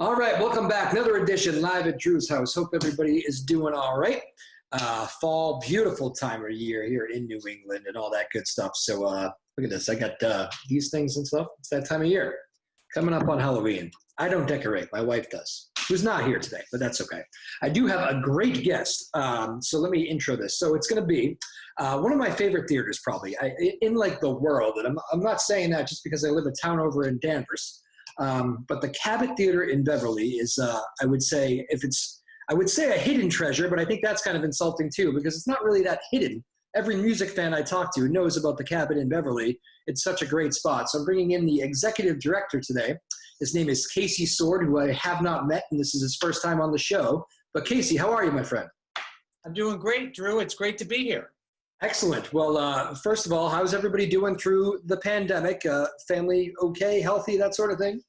All right, welcome back. Another edition live at Drew's house. Hope everybody is doing all right. Fall, beautiful time of year here in New England and all that good stuff. So look at this. I got these things and stuff. It's that time of year. Coming up on Halloween. I don't decorate. My wife does, who's not here today, but that's okay. I do have a great guest. So let me intro this. So it's going to be one of my favorite theaters probably in like the world. And I'm not saying that just because I live a town over in Danvers. But the Cabot Theatre in Beverly is, I would say a hidden treasure, but I think that's kind of insulting too, because it's not really that hidden. Every music fan I talk to knows about the Cabot in Beverly. It's such a great spot. So I'm bringing in the executive director today. His name is Casey Soward, who I have not met, and this is his first time on the show. But Casey, how are you, my friend? I'm doing great, Drew. It's great to be here. Excellent. Well, first of all, how's everybody doing through the pandemic? Family okay, healthy, that sort of thing?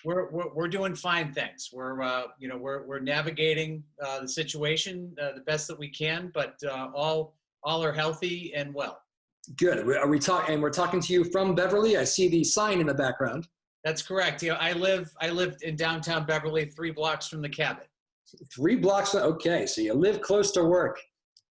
We're doing fine, thanks. We're navigating the situation the best that we can, but all are healthy and well. Good. Are we talking? And we're talking to you from Beverly. I see the sign in the background. That's correct. I live in downtown Beverly, 3 blocks from the Cabot. 3 blocks. Okay, so you live close to work.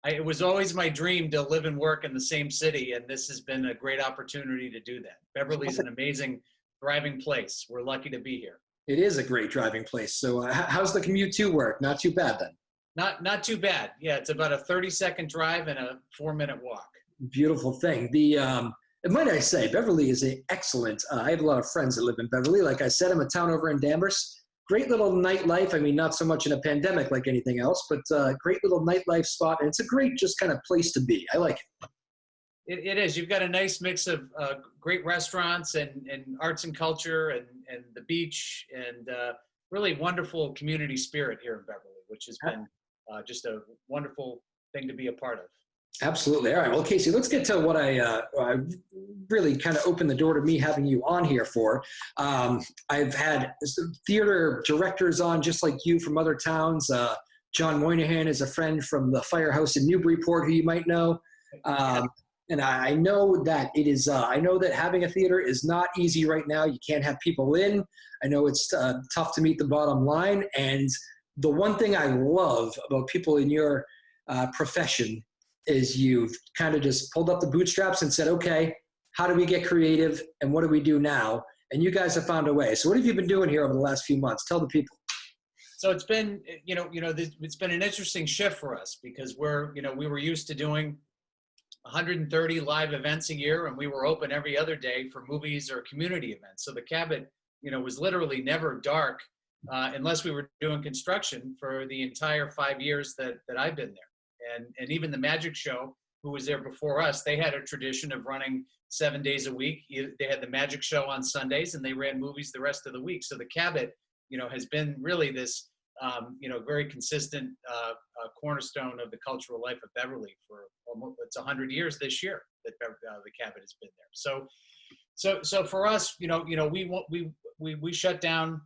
It was always my dream to live and work in the same city, and this has been a great opportunity to do that. Beverly's an amazing, thriving place. We're lucky to be here. It is a great driving place. So how's the commute to work? Not too bad then? Not too bad. Yeah, it's about a 30-second drive and a 4-minute walk. Beautiful thing. Might I say, Beverly is excellent. I have a lot of friends that live in Beverly. Like I said, I'm a town over in Danvers. Great little nightlife. I mean, not so much in a pandemic like anything else, but great little nightlife spot. And it's a great just kind of place to be. I like it. It is. You've got a nice mix of great restaurants and arts and culture and the beach and really wonderful community spirit here in Beverly, which has been just a wonderful thing to be a part of. Absolutely. All right. Well, Casey, let's get to what I really kind of opened the door to me having you on here for. I've had theater directors on just like you from other towns. John Moynihan is a friend from the Firehouse in Newburyport, who you might know. And I know that it is, I know that having a theater is not easy right now. You can't have people in. I know it's tough to meet the bottom line. And the one thing I love about people in your profession is you've kind of just pulled up the bootstraps and said, okay, how do we get creative and what do we do now? And you guys have found a way. So what have you been doing here over the last few months? Tell the people. So it's been, it's been an interesting shift for us because we were used to doing 130 live events a year, and we were open every other day for movies or community events. So the Cabot, was literally never dark unless we were doing construction for the entire 5 years that I've been there. And even the Magic Show, who was there before us, they had a tradition of running 7 days a week. They had the Magic Show on Sundays, and they ran movies the rest of the week. So the Cabot, has been really this, very consistent cornerstone of the cultural life of Beverly for almost, it's 100 years this year that the Cabot has been there. So for us, we shut down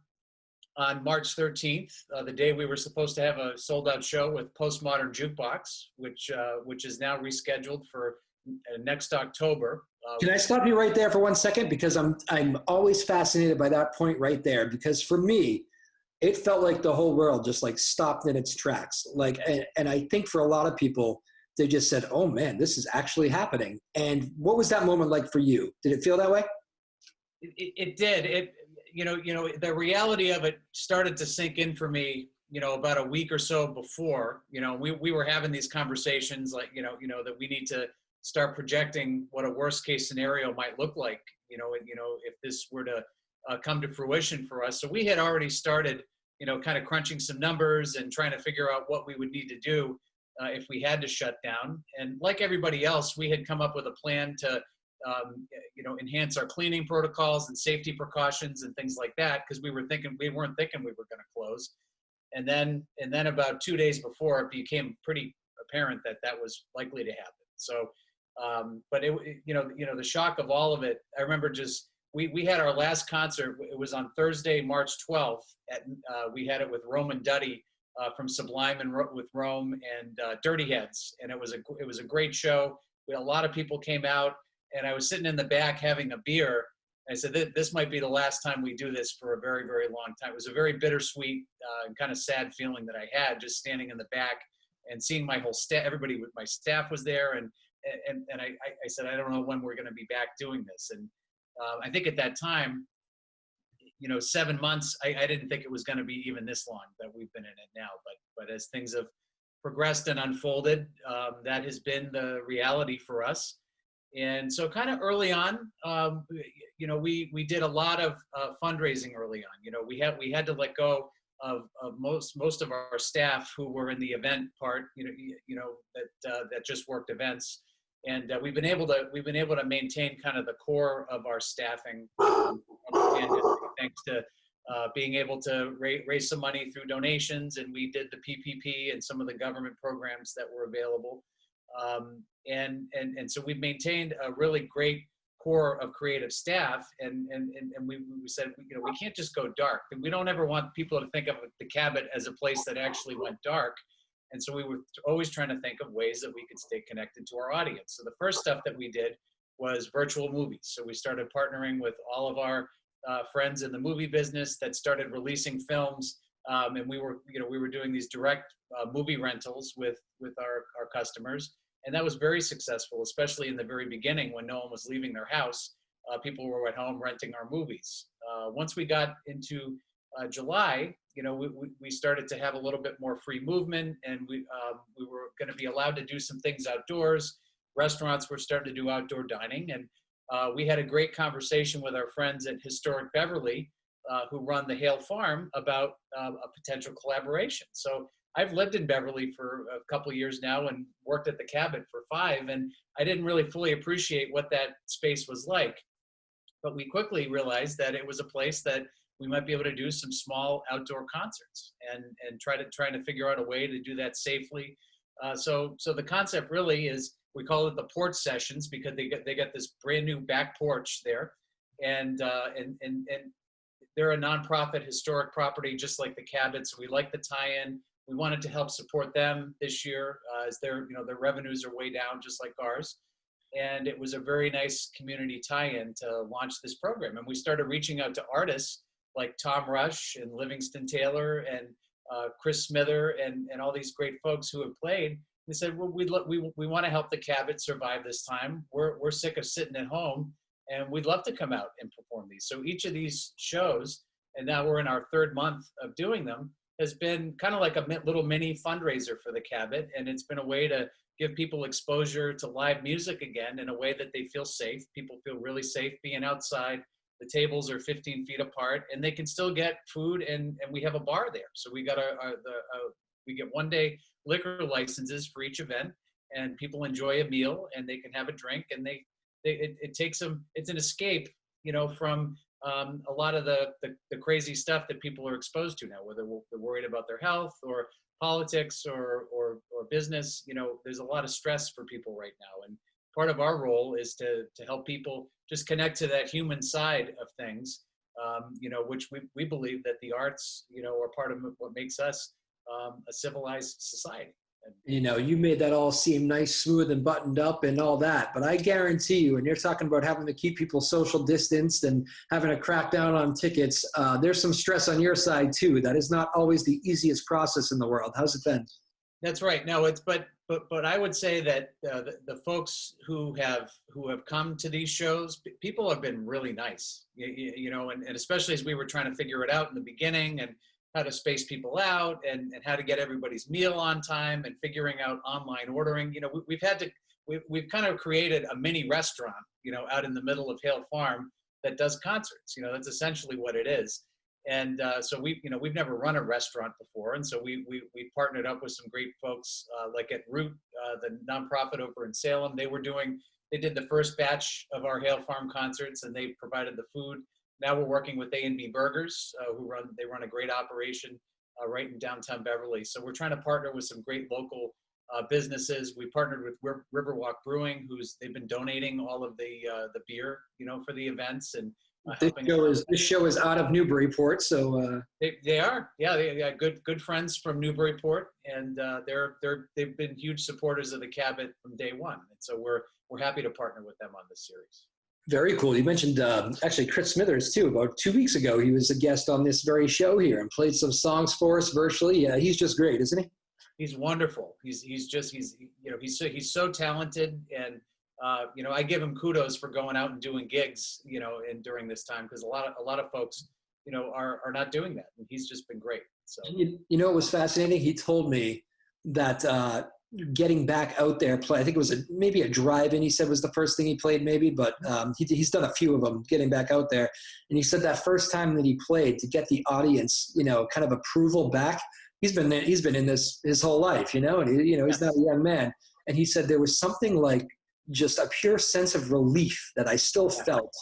on March 13th, the day we were supposed to have a sold-out show with Postmodern Jukebox, which is now rescheduled for next October. Can I stop you right there for 1 second? Because I'm always fascinated by that point right there. Because for me, it felt like the whole world just like stopped in its tracks. And I think for a lot of people, they just said, "Oh man, this is actually happening." And what was that moment like for you? Did it feel that way? It did. The reality of it started to sink in for me, about a week or so before. We were having these conversations like, that we need to start projecting what a worst case scenario might look like, if this were to come to fruition for us. So we had already started, kind of crunching some numbers and trying to figure out what we would need to do if we had to shut down. And like everybody else, we had come up with a plan to enhance our cleaning protocols and safety precautions and things like that, because we weren't thinking we were going to close. And then about 2 days before, it became pretty apparent that was likely to happen. So, but the shock of all of it, I remember we had our last concert. It was on Thursday, March 12th. We had it with Rome and Duddy from Sublime and with Rome and Dirty Heads, and it was a great show. A lot of people came out. And I was sitting in the back having a beer, I said, this might be the last time we do this for a very, very long time. It was a very bittersweet and kind of sad feeling that I had just standing in the back and seeing my whole staff, everybody with my staff was there. And I said, I don't know when we're going to be back doing this. And I think at that time, 7 months, I didn't think it was going to be even this long that we've been in it now. But as things have progressed and unfolded, that has been the reality for us. And so kind of early on, we did a lot of fundraising early on. We had to let go of most of our staff who were in the event part, that just worked events. And we've been able to maintain kind of the core of our staffing, thanks to being able to raise some money through donations, and we did the PPP and some of the government programs that were available, and so we've maintained a really great core of creative staff, and we said, we can't just go dark, and we don't ever want people to think of the Cabot as a place that actually went dark. And so we were always trying to think of ways that we could stay connected to our audience. So the first stuff that we did was virtual movies. So we started partnering with all of our friends in the movie business that started releasing films, and we were doing these direct movie rentals with our customers, and that was very successful, especially in the very beginning when no one was leaving their house. People were at home renting our movies. Once we got into July, we started to have a little bit more free movement, and we were going to be allowed to do some things outdoors. Restaurants were starting to do outdoor dining, and we had a great conversation with our friends at Historic Beverly, who run the Hale Farm, about a potential collaboration. So I've lived in Beverly for a couple of years now and worked at the Cabot for 5, and I didn't really fully appreciate what that space was like. But we quickly realized that it was a place that we might be able to do some small outdoor concerts and trying to figure out a way to do that safely. So the concept really is, we call it the porch sessions, because they got this brand new back porch there, and they're a nonprofit historic property just like the Cabot. So we like the tie-in. We wanted to help support them this year, as their revenues are way down just like ours. And it was a very nice community tie-in to launch this program. And we started reaching out to artists like Tom Rush and Livingston Taylor and Chris Smither and all these great folks who have played. We said, well, we want to help the Cabot survive this time. We're sick of sitting at home, and we'd love to come out and perform these. So each of these shows, and now we're in our 3rd month of doing them, has been kind of like a little mini fundraiser for the Cabot, and it's been a way to give people exposure to live music again in a way that they feel safe. People feel really safe being outside. The tables are 15 feet apart, and they can still get food, and we have a bar there. So we got we get 1-day liquor licenses for each event, and people enjoy a meal and they can have a drink, and it takes them, it's an escape, from a lot of the crazy stuff that people are exposed to now, whether they're worried about their health or politics or business. There's a lot of stress for people right now, and part of our role is to help people just connect to that human side of things, which we believe that the arts, are part of what makes us a civilized society. You made that all seem nice, smooth, and buttoned up and all that, but I guarantee you, when you're talking about having to keep people social distanced and having to crack down on tickets, there's some stress on your side too. That is not always the easiest process in the world. How's it been? That's right. No, but I would say that the folks who have come to these shows, people have been really nice, and especially as we were trying to figure it out in the beginning, and how to space people out, and how to get everybody's meal on time, and figuring out online ordering. We've kind of created a mini restaurant, out in the middle of Hale Farm that does concerts. That's essentially what it is. And so we've never run a restaurant before, and so we partnered up with some great folks, like at Root, the nonprofit over in Salem. They did the first batch of our Hale Farm concerts, and they provided the food. Now we're working with A&B Burgers, they run a great operation right in downtown Beverly. So we're trying to partner with some great local businesses. We partnered with Riverwalk Brewing, they've been donating all of the beer, for the events, and this show is out of Newburyport, so they are, yeah, they got good friends from Newburyport, and they've been huge supporters of the Cabot from day one, and so we're happy to partner with them on this series. Very cool. You mentioned actually Chris Smithers too. About 2 weeks ago, he was a guest on this very show here and played some songs for us virtually. Yeah, he's just great, isn't he? He's wonderful. He's he's so talented, and I give him kudos for going out and doing gigs, and during this time, because a lot of folks, are not doing that, and he's just been great. So You know, it was fascinating. He told me that getting back out there, play. I think it was maybe a drive-in. He said was the first thing he played, maybe, but he's done a few of them. Getting back out there, and he said that first time that he played to get the audience, kind of approval back. He's been in this his whole life, and he's not a young man. And he said there was something like just a pure sense of relief that I still felt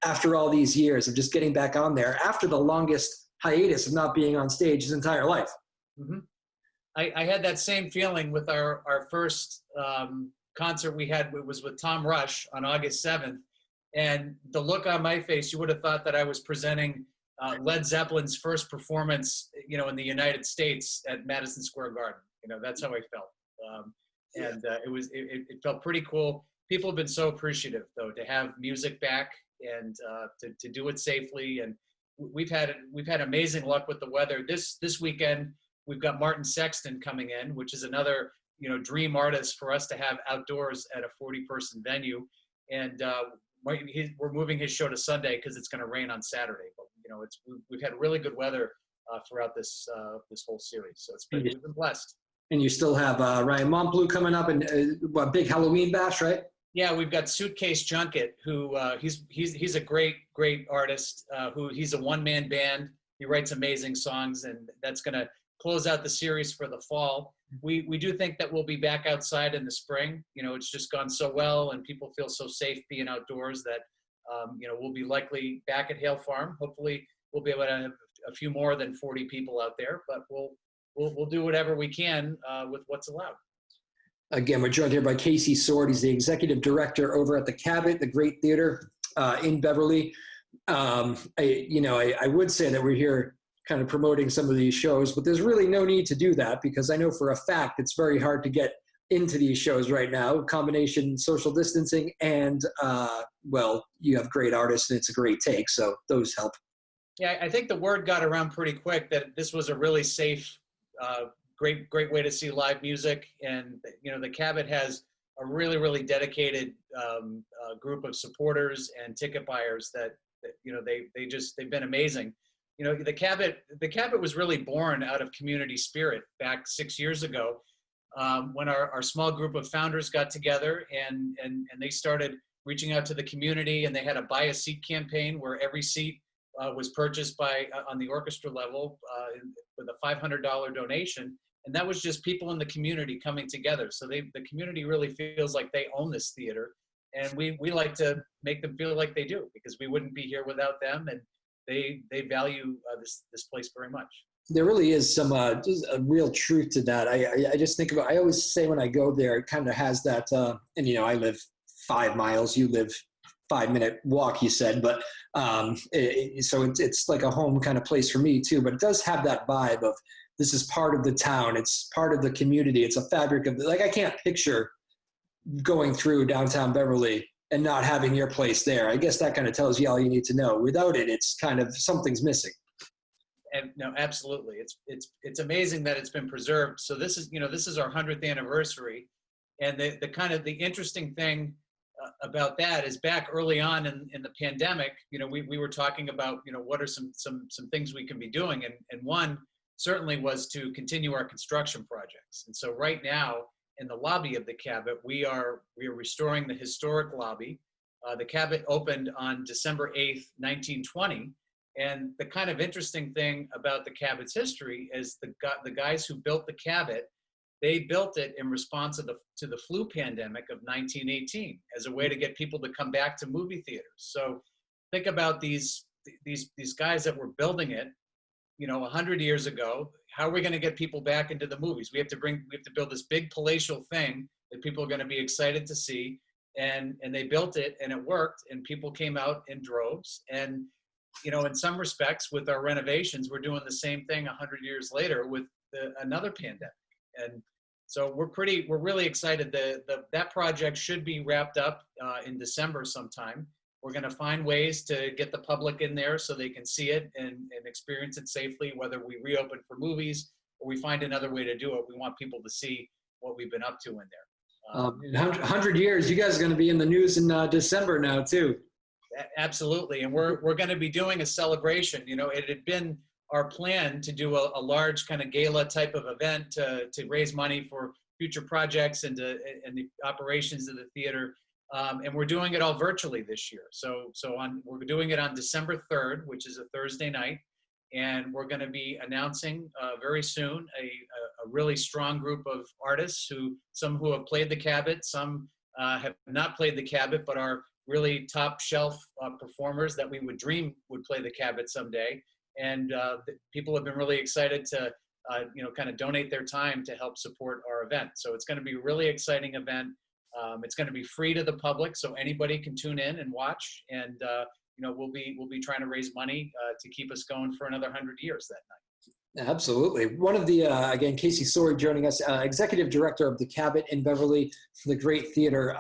after all these years of just getting back on there after the longest hiatus of not being on stage his entire life. Mm-hmm. I had that same feeling with our first concert we had. It was with Tom Rush on August 7th. And the look on my face, you would have thought that I was presenting Led Zeppelin's first performance, in the United States at Madison Square Garden. That's how I felt. It felt pretty cool. People have been so appreciative, though, to have music back and to do it safely. And we've had amazing luck with the weather. This weekend, we've got Martin Sexton coming in, which is another, dream artist for us to have outdoors at a 40-person venue. And we're moving his show to Sunday because it's going to rain on Saturday. But we've had really good weather throughout this whole series, so we've been blessed. And you still have Ryan Montbleu coming up, and a big Halloween bash, right? Yeah, we've got Suitcase Junket, who he's a great artist. He's a one-man band. He writes amazing songs, and that's going to close out the series for the fall. We do think that we'll be back outside in the spring. It's just gone so well, and people feel so safe being outdoors that we'll be likely back at Hale Farm. Hopefully, we'll be able to have a few more than 40 people out there, but we'll do whatever we can with what's allowed. Again, we're joined here by Casey Soward. He's the executive director over at the Cabot, the great theater in Beverly. I would say that we're here kind of promoting some of these shows, but there's really no need to do that because I know for a fact it's very hard to get into these shows right now. Combination social distancing and, you have great artists and it's a great take, so those help. Yeah, I think the word got around pretty quick that this was a really safe, great way to see live music. And, the Cabot has a really, really dedicated group of supporters and ticket buyers that they've been amazing. The Cabot was really born out of community spirit back 6 years ago when our small group of founders got together and they started reaching out to the community, and they had a buy a seat campaign where every seat was purchased on the orchestra level with a $500 donation. And that was just people in the community coming together. So the community really feels like they own this theater. And we like to make them feel like they do, because we wouldn't be here without them. And they value this place very much. There really is some just a real truth to that. I just think about, I always say when I go there, it kind of has that, and I live 5 miles, you live 5-minute walk, you said, but so it's like a home kind of place for me too, but it does have that vibe of this is part of the town. It's part of the community. It's a fabric of I can't picture going through downtown Beverly and not having your place there. I guess that kind of tells you all you need to know. Without it, it's kind of something's missing. And no, absolutely. It's amazing that it's been preserved. So this is our 100th anniversary. And the kind of the interesting thing about that is back early on in the pandemic, we were talking about, what are some things we can be doing. And one certainly was to continue our construction projects. And so right now in the lobby of the Cabot, we are restoring the historic lobby. The Cabot opened on December 8th, 1920. And the kind of interesting thing about the Cabot's history is the guys who built the Cabot, they built it in response to the flu pandemic of 1918 as a way to get people to come back to movie theaters. So think about these guys that were building it, 100 years ago. How are we going to get people back into the movies? We have to build this big palatial thing that people are going to be excited to see. And they built it and it worked, and people came out in droves. And in some respects, with our renovations, we're doing the same thing 100 years later with another pandemic. And so we're really excited. That project should be wrapped up in December sometime. We're going to find ways to get the public in there so they can see it and experience it safely, whether we reopen for movies or we find another way to do it. We want people to see what we've been up to in there. In 100 years, you guys are going to be in the news in December now, too. Absolutely. And we're going to be doing a celebration. You know, it had been our plan to do a large kind of gala type of event to raise money for future projects and the operations of the theater. And we're doing it all virtually this year. We're doing it on December 3rd, which is a Thursday night. And we're going to be announcing very soon a really strong group of artists some who have played the Cabot, some have not played the Cabot, but are really top shelf performers that we would dream would play the Cabot someday. And people have been really excited to, kind of donate their time to help support our event. So it's going to be a really exciting event. It's going to be free to the public, so anybody can tune in and watch. And we'll be trying to raise money to keep us going for another 100 years that night. Absolutely. One of the, again, Casey Soward joining us, executive director of the Cabot in Beverly, the great theater.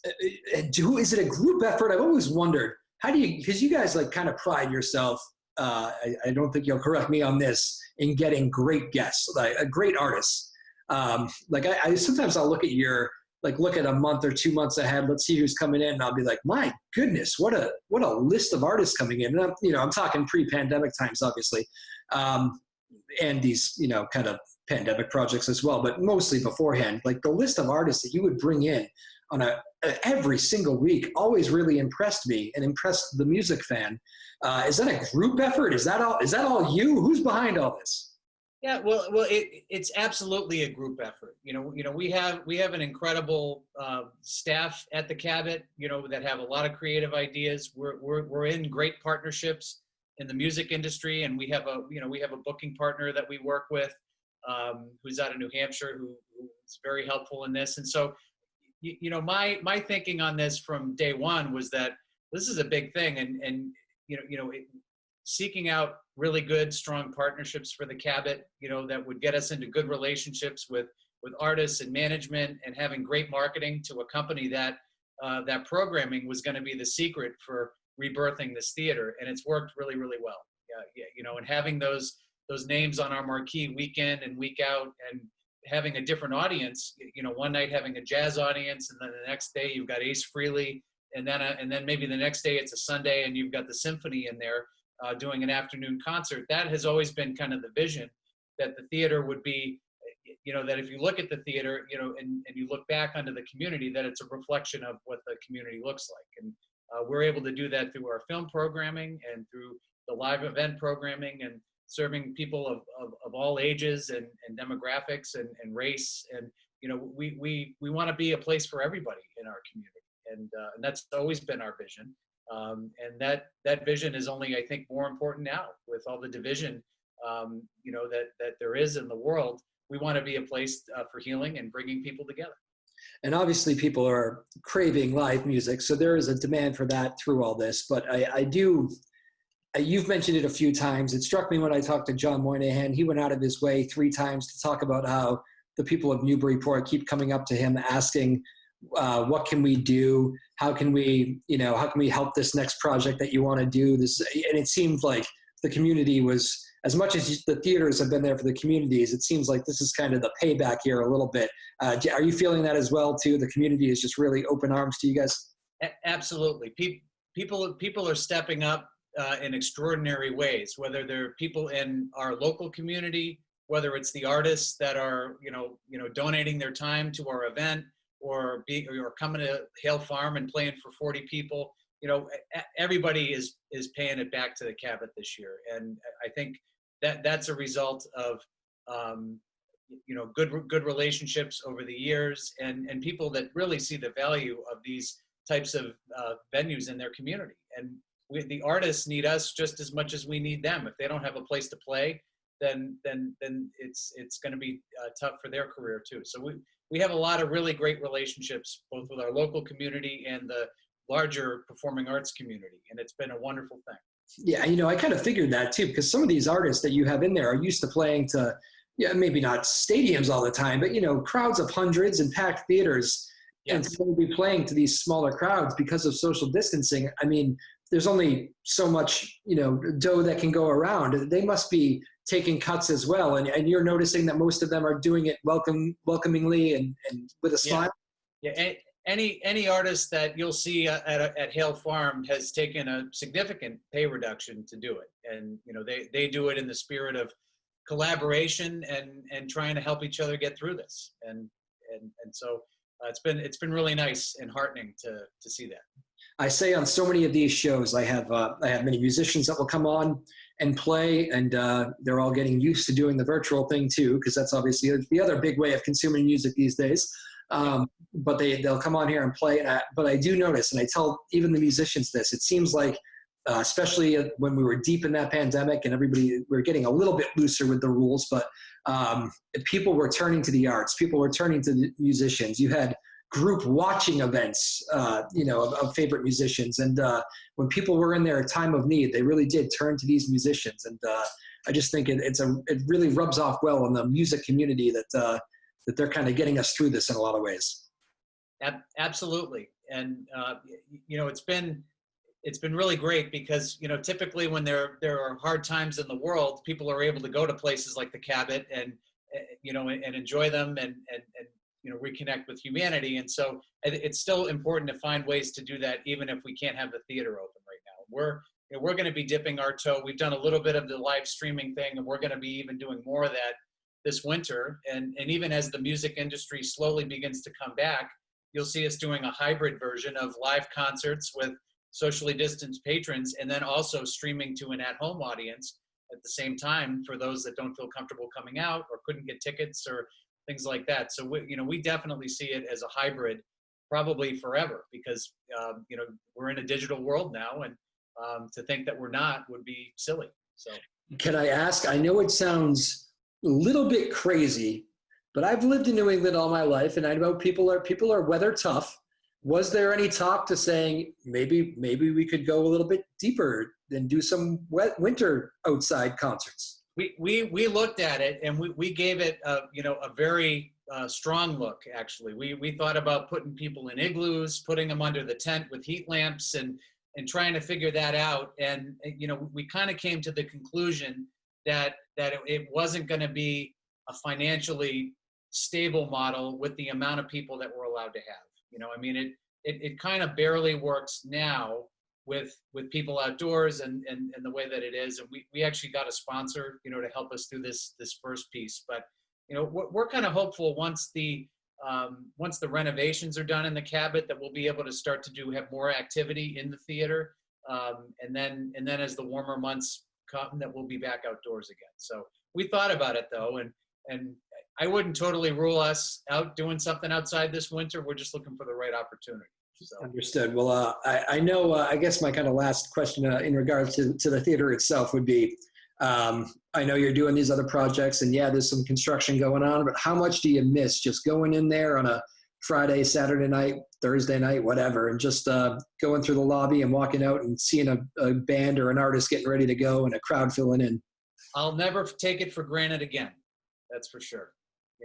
Is it a group effort? I've always wondered, because you guys like kind of pride yourself, I don't think you'll correct me on this, in getting great guests, like great artists. I sometimes I'll look at a month or 2 months ahead, let's see who's coming in, and I'll be like, my goodness, what a list of artists coming in. And I'm talking pre-pandemic times, obviously. And these, kind of pandemic projects as well, but mostly beforehand. Like the list of artists that you would bring in on every single week always really impressed me and impressed the music fan. Is that a group effort? Is that all you? Who's behind all this? Yeah, well, it's absolutely a group effort. We have an incredible staff at the Cabot, that have a lot of creative ideas. We're in great partnerships in the music industry, and we have a booking partner that we work with, who's out of New Hampshire, who's very helpful in this. And so, my thinking on this from day one was that this is a big thing, and seeking out really good, strong partnerships for the Cabot, that would get us into good relationships with artists and management, and having great marketing to accompany that programming was going to be the secret for rebirthing this theater. And it's worked really, really well. And having those names on our marquee week in and week out, and having a different audience, one night having a jazz audience, and then the next day you've got Ace Frehley, and then maybe the next day it's a Sunday and you've got the symphony in there doing an afternoon concert. That has always been kind of the vision, that the theater would be, that if you look at the theater, and you look back onto the community, that it's a reflection of what the community looks like. And we're able to do that through our film programming and through the live event programming, and serving people of all ages and demographics and race. And, we want to be a place for everybody in our community. And that's always been our vision. And that vision is only, I think, more important now with all the division, that there is in the world. We want to be a place for healing and bringing people together. And obviously people are craving live music, so there is a demand for that through all this. But you've mentioned it a few times. It struck me when I talked to John Moynihan. He went out of his way 3 times to talk about how the people of Newburyport keep coming up to him asking, what can we do? How can we help this next project that you want to do? This, and it seemed like the community was, as much as the theaters have been there for the communities, it seems like this is kind of the payback here a little bit. Are you feeling that as well too? The community is just really open arms to you guys? Absolutely. People are stepping up in extraordinary ways, whether they're people in our local community, whether it's the artists that are, donating their time to our event, or coming to Hale Farm and playing for 40 people. Everybody is paying it back to the Cabot this year. And I think that's a result of, good relationships over the years, and people that really see the value of these types of venues in their community. And the artists need us just as much as we need them. If they don't have a place to play, then it's going to be tough for their career too. So we have a lot of really great relationships, both with our local community and the larger performing arts community, and it's been a wonderful thing. Yeah, I kind of figured that too, because some of these artists that you have in there are used to playing to, maybe not stadiums all the time, but crowds of hundreds and packed theaters. And Yes. so we'll be playing to these smaller crowds because of social distancing. I mean, there's only so much, dough that can go around. They must be taking cuts as well. And you're noticing that most of them are doing it welcomingly and with a Yeah. smile. Yeah. Any artist that you'll see at Hale Farm has taken a significant pay reduction to do it. And, they do it in the spirit of collaboration and trying to help each other get through this. And so it's been really nice and heartening to see that. I say on so many of these shows, I have many musicians that will come on and play, and they're all getting used to doing the virtual thing too, because that's obviously the other big way of consuming music these days. But they'll come on here and play. But I do notice, and I tell even the musicians this, it seems like, especially when we were deep in that pandemic and we were getting a little bit looser with the rules, but people were turning to the arts, people were turning to the musicians. You had group watching events, of favorite musicians. And when people were in their time of need, they really did turn to these musicians. And I just think it really rubs off well in the music community that they're kind of getting us through this in a lot of ways. Absolutely. And, it's been really great because, typically when there are hard times in the world, people are able to go to places like the Cabot and enjoy them and reconnect with humanity. And so it's still important to find ways to do that, even if we can't have the theater open right now. We're going to be dipping our toe. We've done a little bit of the live streaming thing, and we're going to be even doing more of that this winter. And even as the music industry slowly begins to come back, you'll see us doing a hybrid version of live concerts with socially distanced patrons, and then also streaming to an at-home audience at the same time for those that don't feel comfortable coming out or couldn't get tickets or things like that. So we definitely see it as a hybrid, probably forever, because we're in a digital world now, and to think that we're not would be silly. So, can I ask? I know it sounds a little bit crazy, but I've lived in New England all my life, and I know people are weather tough. Was there any talk to saying maybe we could go a little bit deeper and do some winter outside concerts? We looked at it, and we gave it a very strong look. Actually, we thought about putting people in igloos, putting them under the tent with heat lamps, and trying to figure that out. And we kind of came to the conclusion that it wasn't going to be a financially stable model with the amount of people that we're allowed to have. It kind of barely works now with people outdoors and the way that it is. And we actually got a sponsor, to help us through this first piece. But, we're kind of hopeful once the renovations are done in the Cabot that we'll be able to start to have more activity in the theater. And then as the warmer months come, that we'll be back outdoors again. So we thought about it though. And I wouldn't totally rule us out doing something outside this winter. We're just looking for the right opportunity. So. Understood. Well, I know, I guess my kind of last question in regards to the theater itself would be, I know you're doing these other projects and yeah, there's some construction going on, but how much do you miss just going in there on a Friday, Saturday night, Thursday night, whatever, and just going through the lobby and walking out and seeing a band or an artist getting ready to go and a crowd filling in? I'll never take it for granted again. That's for sure.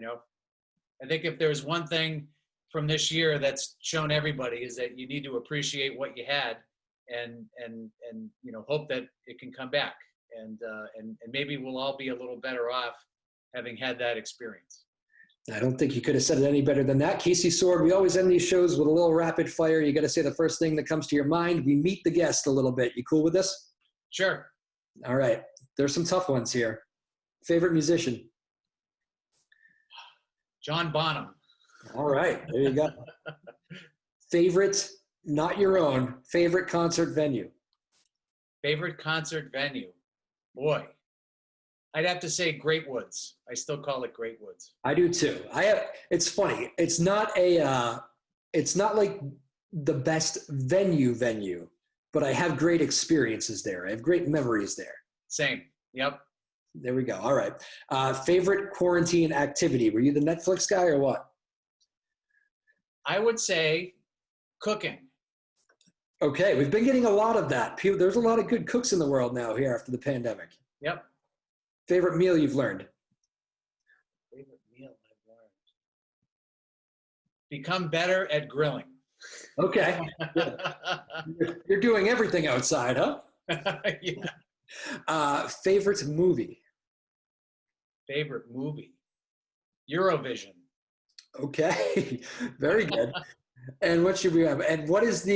I think if there's one thing from this year that's shown everybody is that you need to appreciate what you had and hope that it can come back. And maybe we'll all be a little better off having had that experience. I don't think you could have said it any better than that. Casey Soward, we always end these shows with a little rapid fire. You got to say the first thing that comes to your mind. We meet the guest a little bit. You cool with this? Sure. All right. There's some tough ones here. Favorite musician? John Bonham. All right. There you go. Favorite, not your own, favorite concert venue? Favorite concert venue? Boy, I'd have to say Great Woods. I still call it Great Woods. I do too. It's funny. It's not like the best venue, but I have great experiences there. I have great memories there. Same. Yep. There we go. All right. Favorite quarantine activity? Were you the Netflix guy or what? I would say cooking. Okay. We've been getting a lot of that. There's a lot of good cooks in the world now here after the pandemic. Yep. Favorite meal you've learned? Favorite meal I've learned. become better at grilling. Okay. You're doing everything outside, huh? Yeah. Favorite movie? Favorite movie? Eurovision. Okay. Very good. And what should we have? And this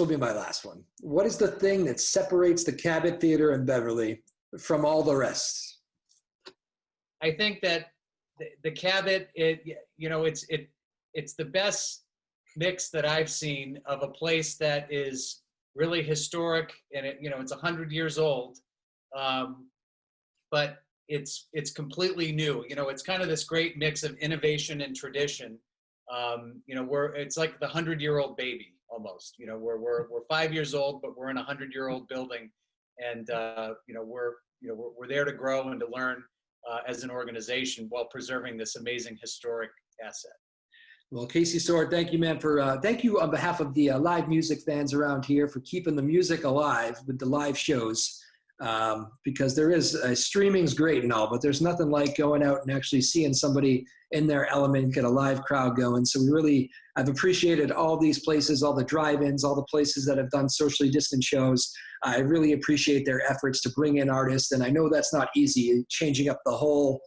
will be my last one. What is the thing that separates the Cabot Theatre in Beverly from all the rest? I think that the Cabot, it's the best mix that I've seen of a place that is really historic, and it's 100 years old, but it's completely new. It's kind of this great mix of innovation and tradition. It's like the 100-year-old baby almost. We're 5 years old, but we're in a 100-year-old building, and we're there to grow and to learn as an organization while preserving this amazing historic asset. Well, Casey Soward, thank you, man, thank you on behalf of the live music fans around here for keeping the music alive with the live shows. Because streaming's great and all, but there's nothing like going out and actually seeing somebody in their element, get a live crowd going. So I've appreciated all these places, all the drive-ins, all the places that have done socially distant shows. I really appreciate their efforts to bring in artists. And I know that's not easy, changing up the whole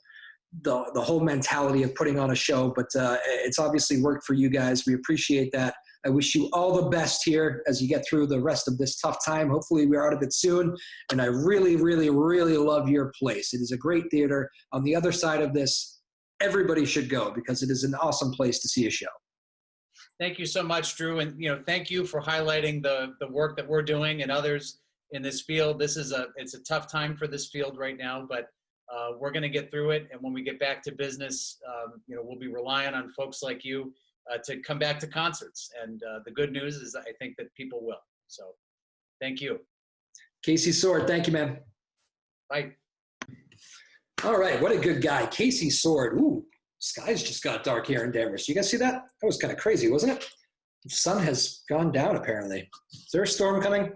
mentality of putting on a show, but it's obviously worked for you guys. We appreciate that. I wish you all the best here as you get through the rest of this tough time. Hopefully we're out of it soon. And I really, really, really love your place. It is a great theater. On the other side of this, everybody should go because it is an awesome place to see a show. Thank you so much, Drew. And, thank you for highlighting the work that we're doing and others in this field. It's a tough time for this field right now, but we're going to get through it. And when we get back to business, we'll be relying on folks like you to come back to concerts. And the good news is I think that people will. So thank you. Casey Soward, thank you, man. Bye. All right, what a good guy. Casey Soward. Ooh, skies just got dark here in Denver. So you guys see that? That was kind of crazy, wasn't it? The sun has gone down, apparently. Is there a storm coming?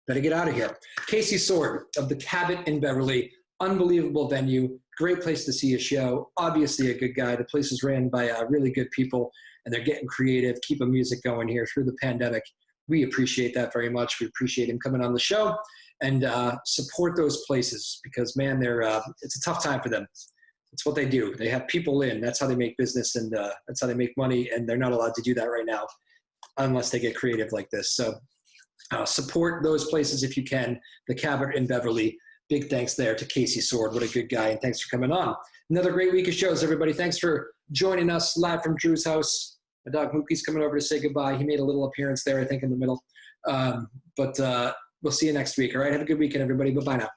Better get out of here. Casey Soward of the Cabot in Beverly. Unbelievable venue. Great place to see a show. Obviously a good guy. The place is ran by really good people, and they're getting creative, keeping music going here through the pandemic. We appreciate that very much. We appreciate him coming on the show, and support those places because, man, it's a tough time for them. It's what they do. They have people in. That's how they make business, and that's how they make money, and they're not allowed to do that right now unless they get creative like this. So support those places if you can. The Cabot in Beverly. Big thanks there to Casey Soward. What a good guy, and thanks for coming on. Another great week of shows, everybody. Thanks for joining us live from Drew's house. My dog Mookie's coming over to say goodbye. He made a little appearance there, I think, in the middle. But we'll see you next week, all right? Have a good weekend, everybody. Bye-bye now.